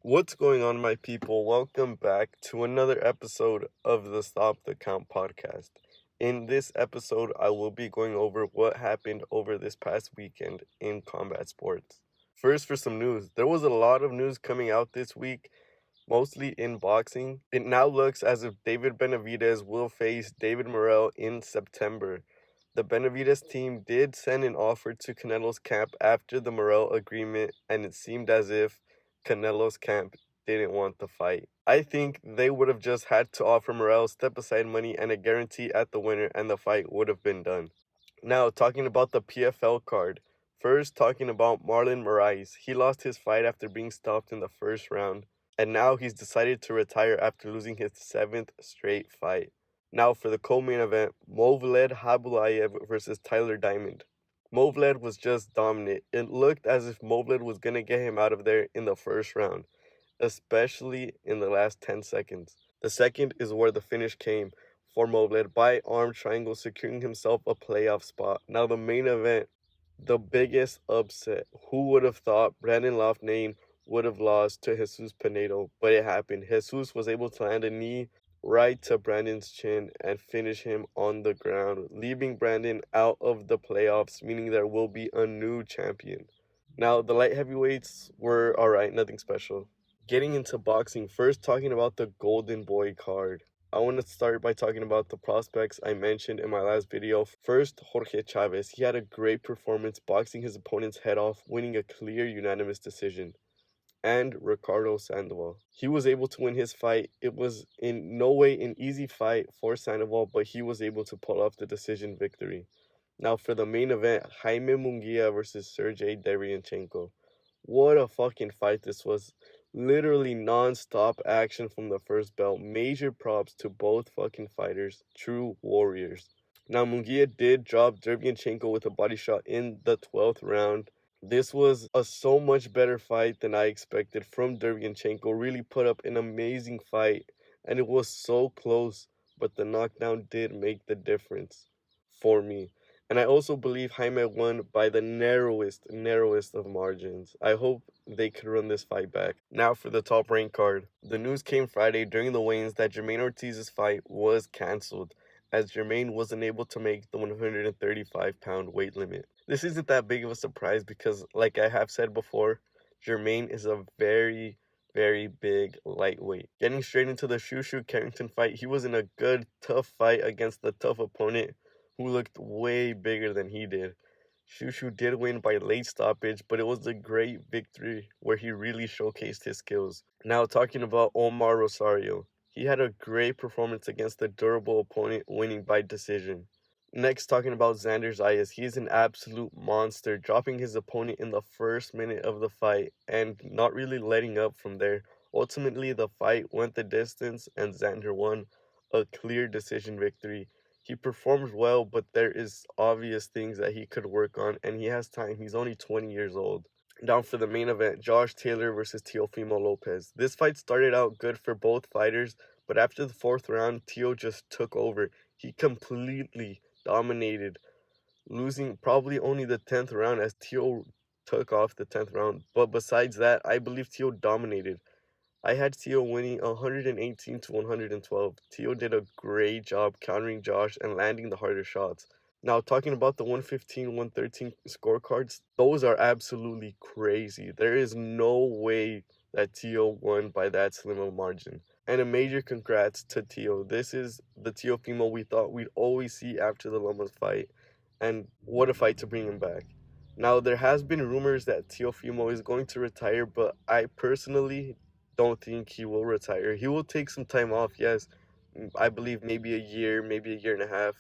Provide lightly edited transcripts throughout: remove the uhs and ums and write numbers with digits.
What's going on, my people? Welcome back to another episode of the Stop the Count podcast. In this episode, I will be going over what happened over this past weekend in combat sports. First, for some news, there was a lot of news coming out this week, mostly in boxing. It now looks as if David Benavidez will face David Morrell in September. The Benavidez team did send an offer to Canelo's camp after the Morrell agreement, and it seemed as if Canelo's camp didn't want the fight. I think they would have just had to offer Morrell step-aside money and a guarantee at the winner, and the fight would have been done. Now, talking about the PFL card. First, talking about Marlon Moraes. He lost his fight after being stopped in the first round, and now he's decided to retire after losing his 7th straight fight. Now for the co-main event, movlidkhaybulaev versus tylerdiamond. Movlid was just dominant. It looked as if Movlid was going to get him out of there in the first round, especially in the last 10 seconds. The second is where the finish came for Movlid by arm triangle, securing himself a playoff spot. Now the main event, the biggest upset. Who would have thought brendanloughnane would have lost to Jesus Pinedo? But it happened. Jesus was able to land a knee right to Brandon's chin and finish him on the ground, leaving Brandon out of the playoffs, meaning there will be a new champion. Now, the light heavyweights were alright, nothing special. Getting into boxing, first talking about the Golden Boy card. I want to start by talking about the prospects I mentioned in my last video. First, Jorge Chavez. He had a great performance, boxing his opponent's head off, winning a clear unanimous decision. And Ricardo Sandoval. He was able to win his fight. It was in no way an easy fight for Sandoval, but he was able to pull off the decision victory. Now for the main event, Jaimemunguia versus Sergey Derevyanchenko. What a fucking fight this was. Literally non-stop action from the first bell. Major props to both fucking fighters. True warriors. Now Munguia did drop Derevyanchenko with a body shot in the 12th round. This was a so much better fight than I expected from Derevyanchenko. Really put up an amazing fight, and it was so close, but the knockdown did make the difference for me. And I also believe Jaime won by the narrowest of margins. I hope they could run this fight back. Now for the top rank card. The news came Friday during the weigh-ins that Jermaineortiz's fight was cancelled, as Jermaine wasn't able to make the 135-pound weight limit. This isn't that big of a surprise because, like I have said before, Jermaine is a very big lightweight. Getting straight into the Carrington fight, he was in a good, tough fight against a tough opponent who looked way bigger than he did. Shushu did win by late stoppage, but it was a great victory where he really showcased his skills. Now talking about omarrosario. He had a great performance against a durable opponent, winning by decision. Next, talking about xanderzayas. He is an absolute monster, dropping his opponent in the first minute of the fight and not really letting up from there. Ultimately, the fight went the distance and Xander won a clear decision victory. He performed well, but there is obvious things that he could work on, and he has time. He's only 20 years old. Down for the main event, Joshtaylor versus Teofimolopez. This fight started out good for both fighters, but after the 4th round, Teo just took over. He completely dominated, losing probably only the 10th round as Teo took off the 10th round. But besides that, I believe Teo dominated. I had Teo winning 118 to 112. Teo did a great job countering Josh and landing the harder shots. Now, talking about the 115, 113 scorecards, those are absolutely crazy. There is no way that Teo won by that slim of margin. And a major congrats to Teo. This is the Teofimo we thought we'd always see after the Lomas fight. And what a fight to bring him back. Now, there has been rumors that Teofimo is going to retire, but I personally don't think he will retire. He will take some time off, yes. I believe maybe a year, maybe a year and a half,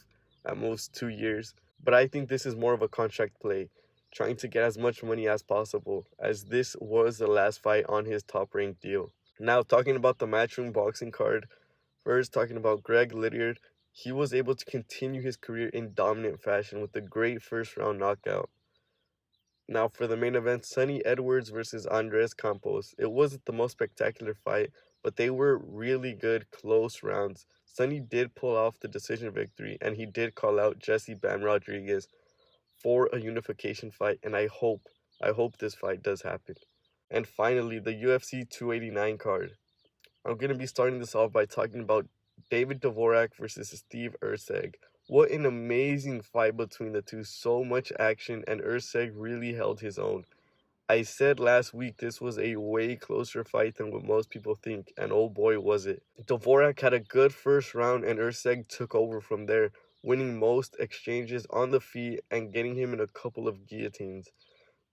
at most 2 years. But I think this is more of a contract play, trying to get as much money as possible, as this was the last fight on his top-ranked deal. Now, talking about the Matchroom Boxing card, first talking about gregliddard. He was able to continue his career in dominant fashion with a great first-round knockout. Now, for the main event, Sunny Edwards versus Andres Campos. It wasn't the most spectacular fight, but they were really good, close rounds. Sunny did pull off the decision victory, and he did call out Jesse Bam Rodriguez for a unification fight, and I hope this fight does happen. And finally, the UFC 289 card. I'm going to be starting this off by talking about daviddvorak versus stephenerceg. What an amazing fight between the two. So much action, and Erceg really held his own. I said last week this was a way closer fight than what most people think, and oh boy was it. Dvorak had a good first round, and Erceg took over from there, winning most exchanges on the feet and getting him in a couple of guillotines.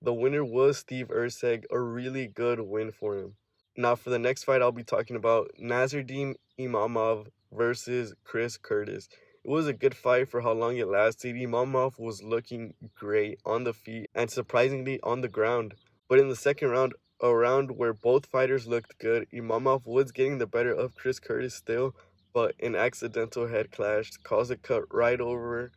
The winner was stephenerceg, a really good win for him. Now for the next fight, I'll be talking about nassourdineimavov versus chriscurtis. It was a good fight for how long it lasted. Imavov was looking great on the feet and surprisingly on the ground. But in the second round, a round where both fighters looked good, Imavov was getting the better of chriscurtis still, but an accidental head clash caused a cut right over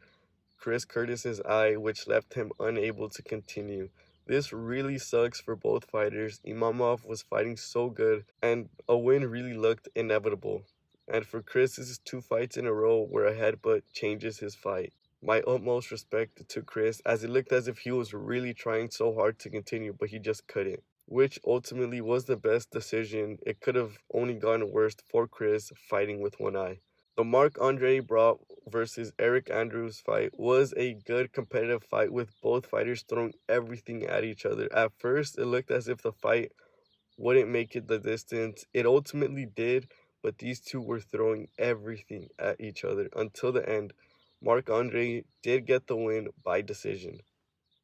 chriscurtis's eye, which left him unable to continue. This really sucks for both fighters. Imavov was fighting so good, and a win really looked inevitable. And for Chris, this is 2 fights in a row where a headbutt changes his fight. My utmost respect to Chris, as it looked as if he was really trying so hard to continue, but he just couldn't. Which ultimately was the best decision. It could have only gone worse for Chris fighting with one eye. The Marc-Andre Brault versus Eric Andrews fight was a good competitive fight with both fighters throwing everything at each other. At first, it looked as if the fight wouldn't make it the distance. It ultimately did, but these two were throwing everything at each other until the end. Marc-Andre did get the win by decision.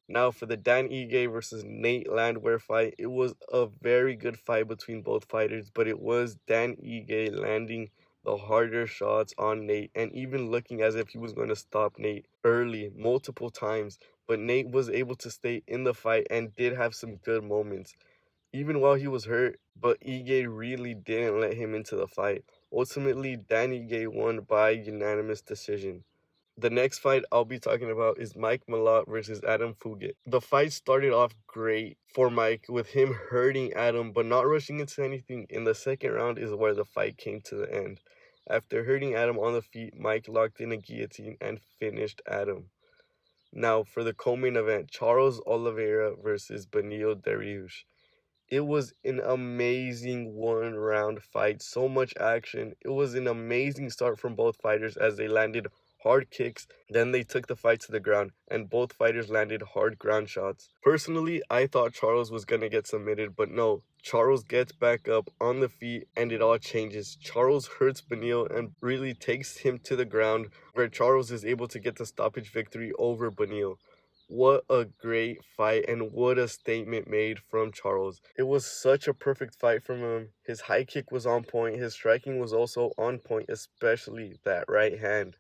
Now for the danige versus natelandewehr fight, it was a very good fight between both fighters, but it was danige landing the harder shots on Nate and even looking as if he was going to stop Nate early multiple times. But Nate was able to stay in the fight and did have some good moments, even while he was hurt, but Ige really didn't let him into the fight. Ultimately, danige won by unanimous decision. The next fight I'll be talking about is Mikemalott versus adamfugitt. The fight started off great for Mike with him hurting Adam but not rushing into anything. In the second round is where the fight came to the end. After hurting Adam on the feet, Mike locked in a guillotine and finished Adam. Now for the co-main event, charlesoliveira versus beneildariush. It was an amazing one-round fight. So much action. It was an amazing start from both fighters as they landed hard kicks. Then they took the fight to the ground, and both fighters landed hard ground shots. Personally, I thought Charles was going to get submitted, but no. Charles gets back up on the feet, and it all changes. Charles hurts Beneil and really takes him to the ground, where Charles is able to get the stoppage victory over Beneil. What a great fight, and what a statement made from Charles. It was such a perfect fight from him. His high kick was on point. His striking was also on point, especially that right hand.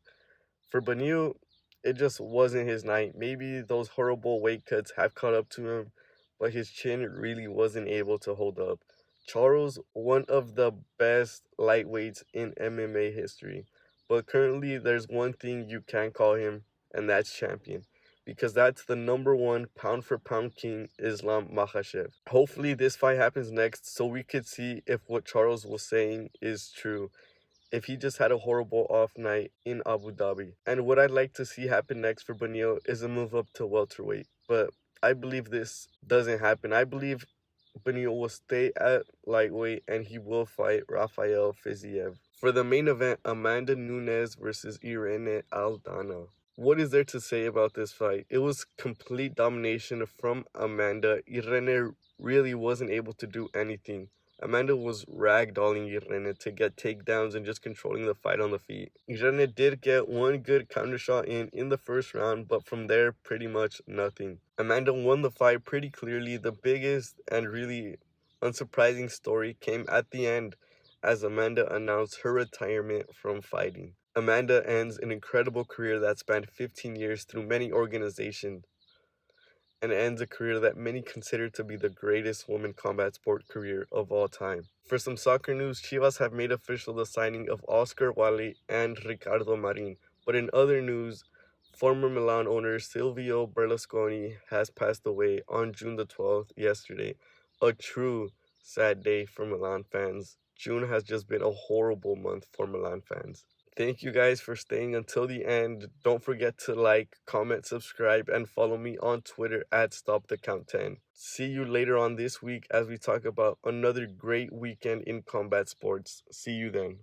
For Beneil, it just wasn't his night. Maybe those horrible weight cuts have caught up to him, but his chin really wasn't able to hold up. Charles, one of the best lightweights in MMA history. But currently, there's one thing you can call him, and that's champion. Because that's the #1 pound-for-pound king, Islam Makhachev. Hopefully this fight happens next so we could see if what Charles was saying is true. If he just had a horrible off night in Abu Dhabi. And what I'd like to see happen next for Beneil is a move up to welterweight. But I believe this doesn't happen. I believe Beneil will stay at lightweight and he will fight Rafael Fiziev. For the main event, amandanunes versus irenealdana. What is there to say about this fight? It was complete domination from Amanda. Irene really wasn't able to do anything. Amanda was ragdolling Irene to get takedowns and just controlling the fight on the feet. Irene did get one good counter shot in the first round, but from there, pretty much nothing. Amanda won the fight pretty clearly. The biggest and really unsurprising story came at the end as Amanda announced her retirement from fighting. Amanda ends an incredible career that spanned 15 years through many organizations, and ends a career that many consider to be the greatest women combat sport career of all time. For some soccer news, Chivas have made official the signing of Oscar Wally and Ricardo Marin. But in other news, former Milan owner Silvio Berlusconi has passed away on June the 12th, yesterday. A true sad day for Milan fans. June has just been a horrible month for Milan fans. Thank you guys for staying until the end. Don't forget to like, comment, subscribe, and follow me on Twitter at StopTheCount10. See you later on this week as we talk about another great weekend in combat sports. See you then.